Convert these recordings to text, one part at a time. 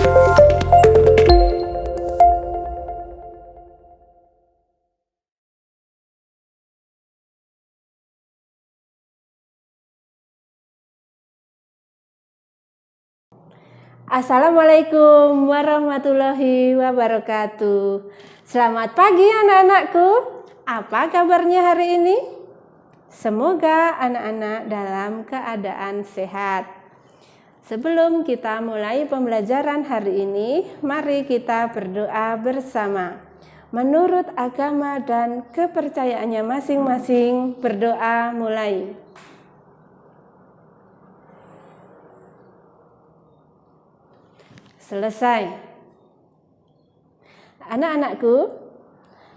Assalamualaikum warahmatullahi wabarakatuh. Selamat pagi anak-anakku. Apa kabarnya hari ini? Semoga anak-anak dalam keadaan sehat. Sebelum kita mulai pembelajaran hari ini, mari kita berdoa bersama. Menurut agama dan kepercayaannya masing-masing, berdoa mulai. Selesai. Anak-anakku,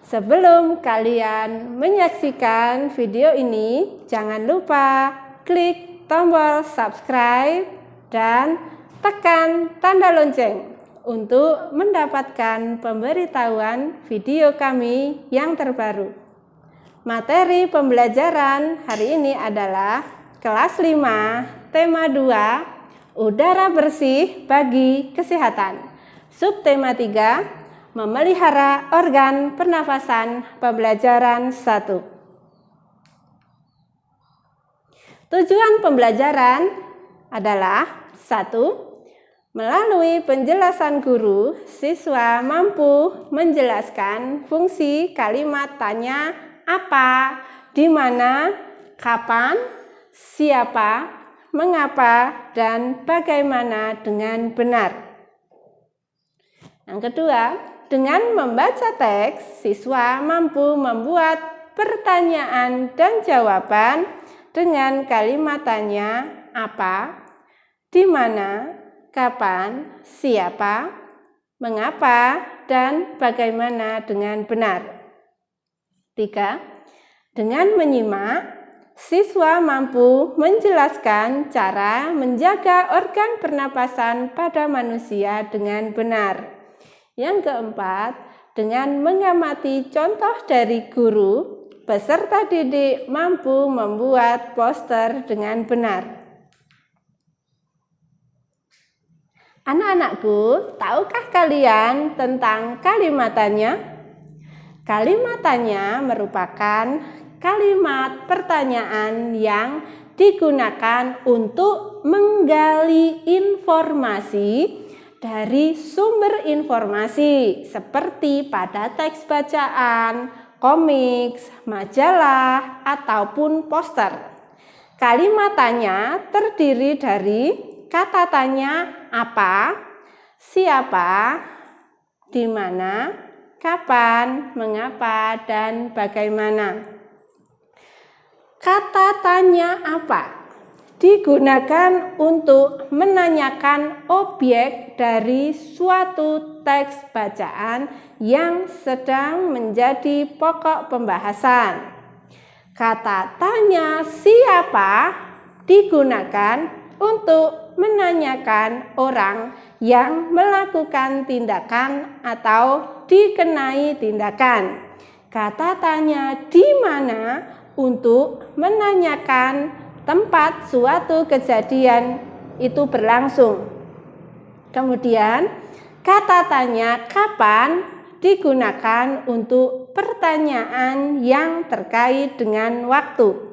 sebelum kalian menyaksikan video ini, jangan lupa klik tombol subscribe dan tekan tanda lonceng untuk mendapatkan pemberitahuan video kami yang terbaru. Materi pembelajaran hari ini adalah kelas 5, tema 2, udara bersih bagi kesehatan. Subtema 3, memelihara organ pernafasan, pembelajaran 1. Tujuan pembelajaran adalah 1. Melalui penjelasan guru, siswa mampu menjelaskan fungsi kalimat tanya apa, di mana, kapan, siapa, mengapa, dan bagaimana dengan benar. Yang kedua, dengan membaca teks, siswa mampu membuat pertanyaan dan jawaban dengan kalimat tanya apa, di mana, kapan, siapa, mengapa, dan bagaimana dengan benar. 3. Dengan menyimak, siswa mampu menjelaskan cara menjaga organ pernapasan pada manusia dengan benar. Yang keempat, dengan mengamati contoh dari guru, peserta didik mampu membuat poster dengan benar. Anak-anakku, tahukah kalian tentang kalimat tanya? Kalimat tanya merupakan kalimat pertanyaan yang digunakan untuk menggali informasi dari sumber informasi seperti pada teks bacaan, komik, majalah, ataupun poster. Kalimat tanya terdiri dari kata tanya apa, siapa, di mana, kapan, mengapa, dan bagaimana. Kata tanya apa digunakan untuk menanyakan objek dari suatu teks bacaan yang sedang menjadi pokok pembahasan. Kata tanya siapa digunakan untuk menanyakan orang yang melakukan tindakan atau dikenai tindakan. Kata tanya di mana untuk menanyakan tempat suatu kejadian itu berlangsung. Kemudian, kata tanya kapan digunakan untuk pertanyaan yang terkait dengan waktu.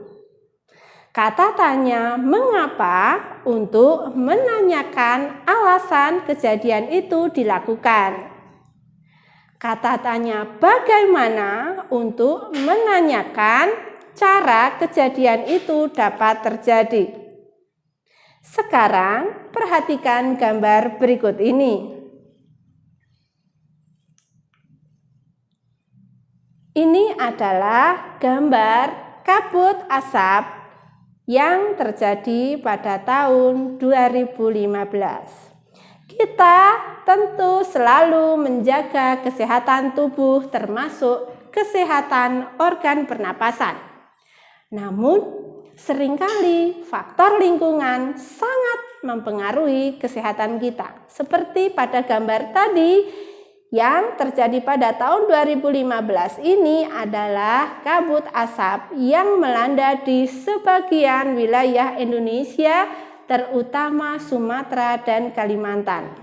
Kata tanya mengapa untuk menanyakan alasan kejadian itu dilakukan. Kata tanya bagaimana untuk menanyakan cara kejadian itu dapat terjadi. Sekarang perhatikan gambar berikut ini. Ini adalah gambar kabut asap yang terjadi pada tahun 2015. Kita tentu selalu menjaga kesehatan tubuh termasuk kesehatan organ pernapasan. Namun, seringkali faktor lingkungan sangat mempengaruhi kesehatan kita. Seperti pada gambar tadi yang terjadi pada tahun 2015 ini adalah kabut asap yang melanda di sebagian wilayah Indonesia, terutama Sumatera dan Kalimantan.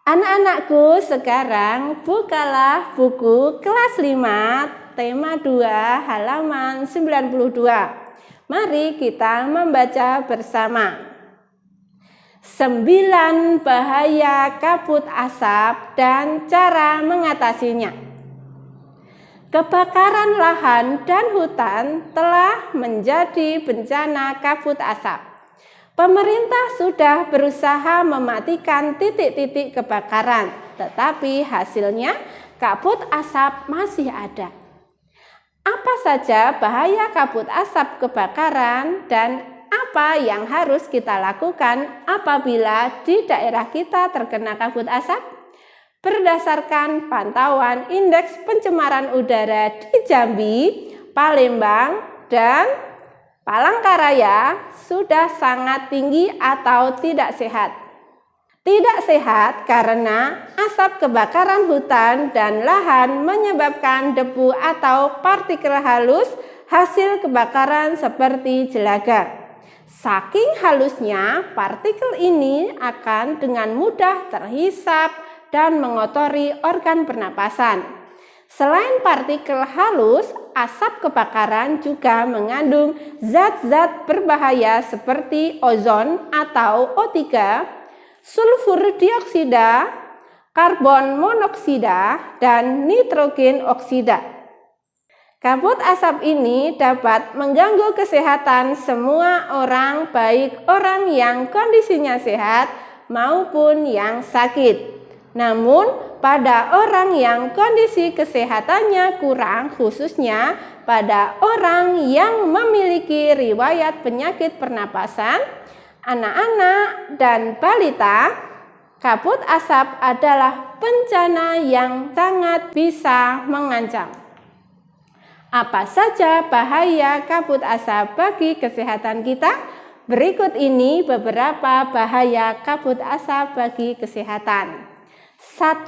Anak-anakku, sekarang bukalah buku kelas 5, tema 2, halaman 92. Mari kita membaca bersama. 9 bahaya kabut asap dan cara mengatasinya. Kebakaran lahan dan hutan telah menjadi bencana kabut asap. Pemerintah sudah berusaha mematikan titik-titik kebakaran, tetapi hasilnya kabut asap masih ada. Apa saja bahaya kabut asap kebakaran dan apa yang harus kita lakukan apabila di daerah kita terkena kabut asap? Berdasarkan pantauan indeks pencemaran udara di Jambi, Palembang, dan Palangkaraya sudah sangat tinggi atau tidak sehat. Tidak sehat karena asap kebakaran hutan dan lahan menyebabkan debu atau partikel halus hasil kebakaran seperti jelaga. Saking halusnya, partikel ini akan dengan mudah terhisap dan mengotori organ pernapasan. Selain partikel halus, asap kebakaran juga mengandung zat-zat berbahaya seperti ozon atau O3, sulfur dioksida, karbon monoksida, dan nitrogen oksida. Kabut asap ini dapat mengganggu kesehatan semua orang, baik orang yang kondisinya sehat maupun yang sakit. Namun, pada orang yang kondisi kesehatannya kurang, khususnya pada orang yang memiliki riwayat penyakit pernapasan, anak-anak dan balita, kabut asap adalah bencana yang sangat bisa mengancam. Apa saja bahaya kabut asap bagi kesehatan kita? Berikut ini beberapa bahaya kabut asap bagi kesehatan. 1.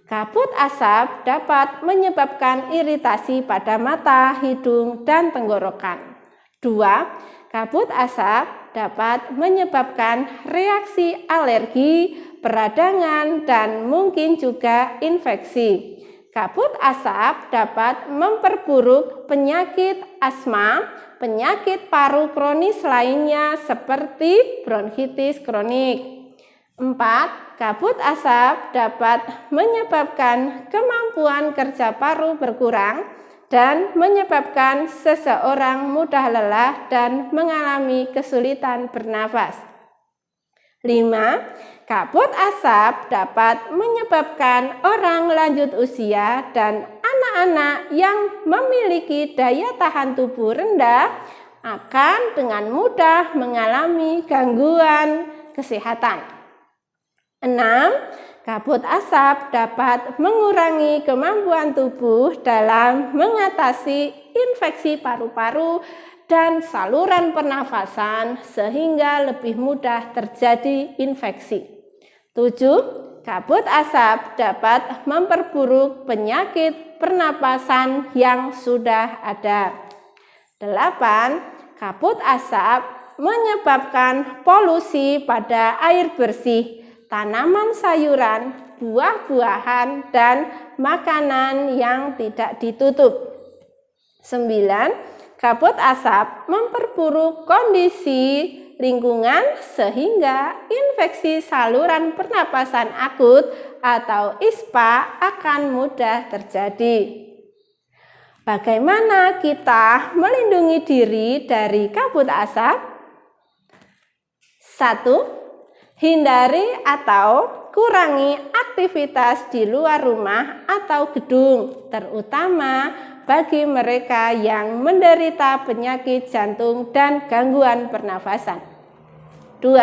Kabut asap dapat menyebabkan iritasi pada mata, hidung, dan tenggorokan. 2. Kabut asap dapat menyebabkan reaksi alergi, peradangan, dan mungkin juga infeksi. Kabut asap dapat memperburuk penyakit asma, penyakit paru kronis lainnya seperti bronkitis kronik. 4. Kabut asap dapat menyebabkan kemampuan kerja paru berkurang dan menyebabkan seseorang mudah lelah dan mengalami kesulitan bernafas. 5. Kabut asap dapat menyebabkan orang lanjut usia dan anak-anak yang memiliki daya tahan tubuh rendah akan dengan mudah mengalami gangguan kesehatan. 6. Kabut asap dapat mengurangi kemampuan tubuh dalam mengatasi infeksi paru-paru dan saluran pernafasan sehingga lebih mudah terjadi infeksi. 7. Kabut asap dapat memperburuk penyakit pernapasan yang sudah ada. 8. Kabut asap menyebabkan polusi pada air bersih, tanaman sayuran, buah-buahan, dan makanan yang tidak ditutup. 9. Kabut asap memperburuk kondisi lingkungan sehingga infeksi saluran pernapasan akut atau ISPA akan mudah terjadi. Bagaimana kita melindungi diri dari kabut asap? 1. Hindari atau kurangi aktivitas di luar rumah atau gedung, terutama bagi mereka yang menderita penyakit jantung dan gangguan pernafasan. 2.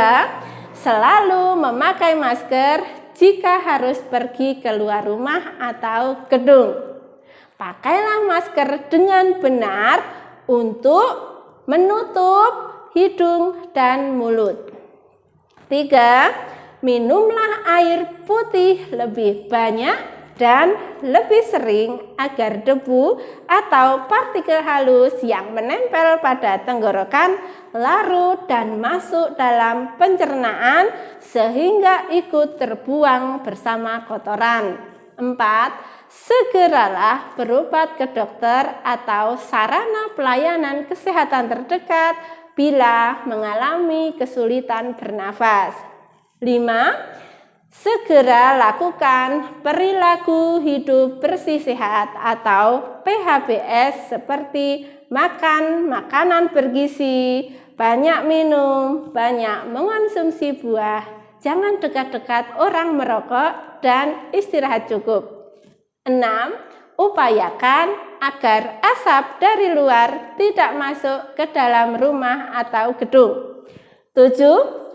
Selalu memakai masker jika harus pergi keluar rumah atau gedung. Pakailah masker dengan benar untuk menutup hidung dan mulut. 3. Minumlah air putih lebih banyak dan lebih sering agar debu atau partikel halus yang menempel pada tenggorokan larut dan masuk dalam pencernaan sehingga ikut terbuang bersama kotoran. 4. Segeralah berobat ke dokter atau sarana pelayanan kesehatan terdekat bila mengalami kesulitan bernafas. 5. Segera lakukan perilaku hidup bersih sehat atau PHBS seperti makan makanan bergizi, banyak minum, banyak mengonsumsi buah, jangan dekat-dekat orang merokok, dan istirahat cukup. 6. Upayakan agar asap dari luar tidak masuk ke dalam rumah atau gedung. 7.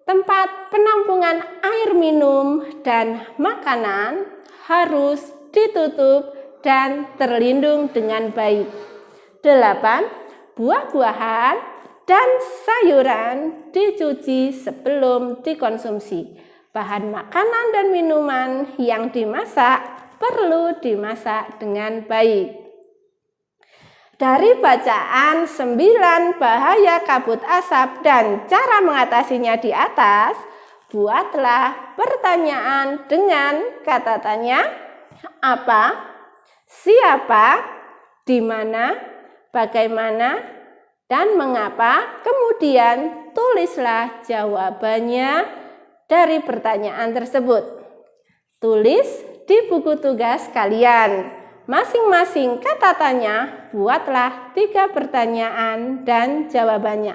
Tempat penampungan air minum dan makanan harus ditutup dan terlindung dengan baik. 8. Buah-buahan dan sayuran dicuci sebelum dikonsumsi. Bahan makanan dan minuman yang dimasak perlu dimasak dengan baik. Dari bacaan 9 bahaya kabut asap dan cara mengatasinya di atas, buatlah pertanyaan dengan kata tanya: apa, siapa, di mana, bagaimana, dan mengapa. Kemudian tulislah jawabannya dari pertanyaan tersebut. Tulis di buku tugas kalian. Masing-masing kata tanya, buatlah 3 pertanyaan dan jawabannya.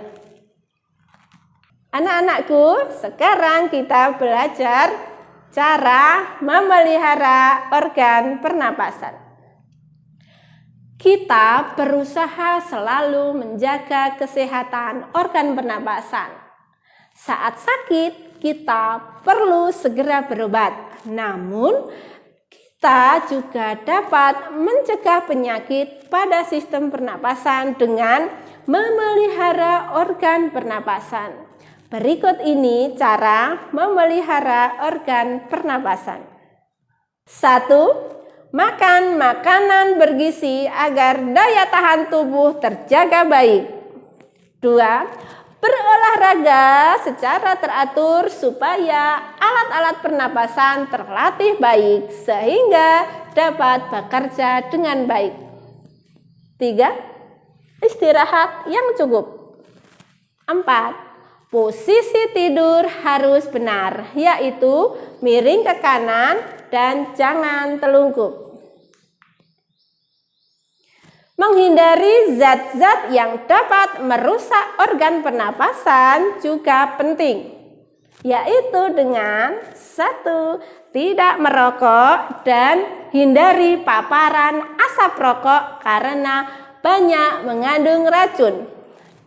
Anak-anakku, sekarang kita belajar cara memelihara organ pernapasan. Kita berusaha selalu menjaga kesehatan organ pernapasan. Saat sakit, kita perlu segera berobat. Namun, kita juga dapat mencegah penyakit pada sistem pernapasan dengan memelihara organ pernapasan. Berikut ini cara memelihara organ pernapasan. 1. Makan makanan bergizi agar daya tahan tubuh terjaga baik. 2. Berolahraga secara teratur supaya alat-alat pernapasan terlatih baik sehingga dapat bekerja dengan baik. 3. Istirahat yang cukup. 4. Posisi tidur harus benar, yaitu miring ke kanan dan jangan telungkup. Menghindari zat-zat yang dapat merusak organ pernapasan juga penting, yaitu dengan 1. Tidak merokok dan hindari paparan asap rokok karena banyak mengandung racun.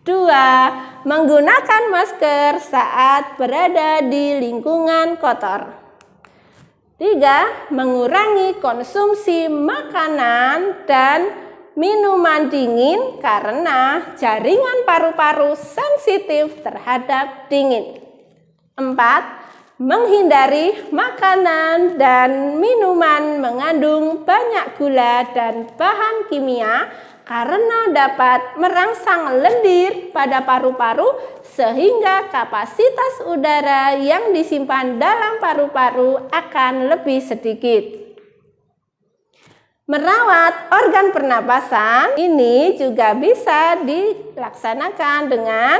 2. Menggunakan masker saat berada di lingkungan kotor. 3. Mengurangi konsumsi makanan dan minuman dingin karena jaringan paru-paru sensitif terhadap dingin. 4. Menghindari makanan dan minuman mengandung banyak gula dan bahan kimia karena dapat merangsang lendir pada paru-paru sehingga kapasitas udara yang disimpan dalam paru-paru akan lebih sedikit. Merawat organ pernapasan ini juga bisa dilaksanakan dengan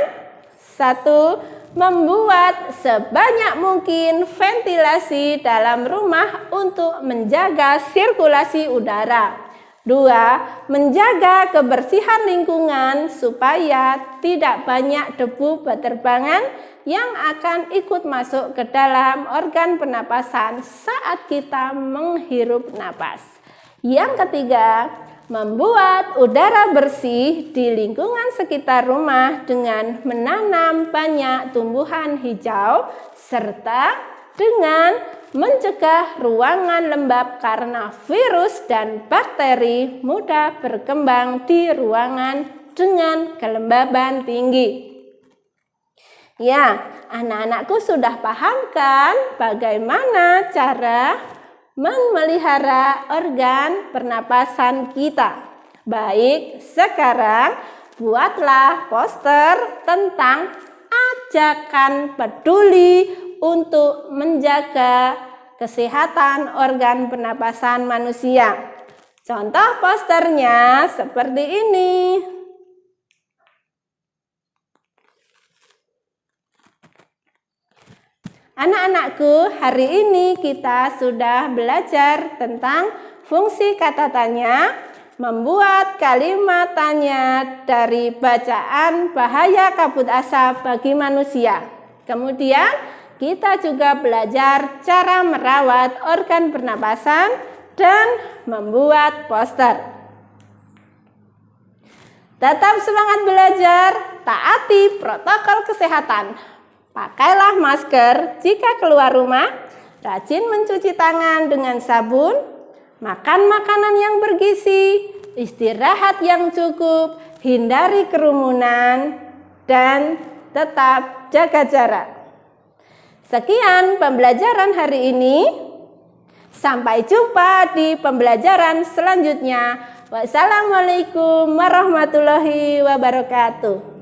1. Membuat sebanyak mungkin ventilasi dalam rumah untuk menjaga sirkulasi udara. 2. Menjaga kebersihan lingkungan supaya tidak banyak debu berterbangan yang akan ikut masuk ke dalam organ pernapasan saat kita menghirup napas. Yang ketiga, membuat udara bersih di lingkungan sekitar rumah dengan menanam banyak tumbuhan hijau serta dengan mencegah ruangan lembab karena virus dan bakteri mudah berkembang di ruangan dengan kelembaban tinggi. Ya, anak-anakku sudah paham kan bagaimana cara memelihara organ pernapasan kita. Baik, sekarang buatlah poster tentang ajakan peduli untuk menjaga kesehatan organ pernapasan manusia. Contoh posternya seperti ini. Anak-anakku, hari ini kita sudah belajar tentang fungsi kata tanya, membuat kalimat tanya dari bacaan bahaya kabut asap bagi manusia. Kemudian kita juga belajar cara merawat organ pernapasan dan membuat poster. Tetap semangat belajar, taati protokol kesehatan. Pakailah masker jika keluar rumah, rajin mencuci tangan dengan sabun, makan makanan yang bergizi, istirahat yang cukup, hindari kerumunan, dan tetap jaga jarak. Sekian pembelajaran hari ini. Sampai jumpa di pembelajaran selanjutnya. Wassalamualaikum warahmatullahi wabarakatuh.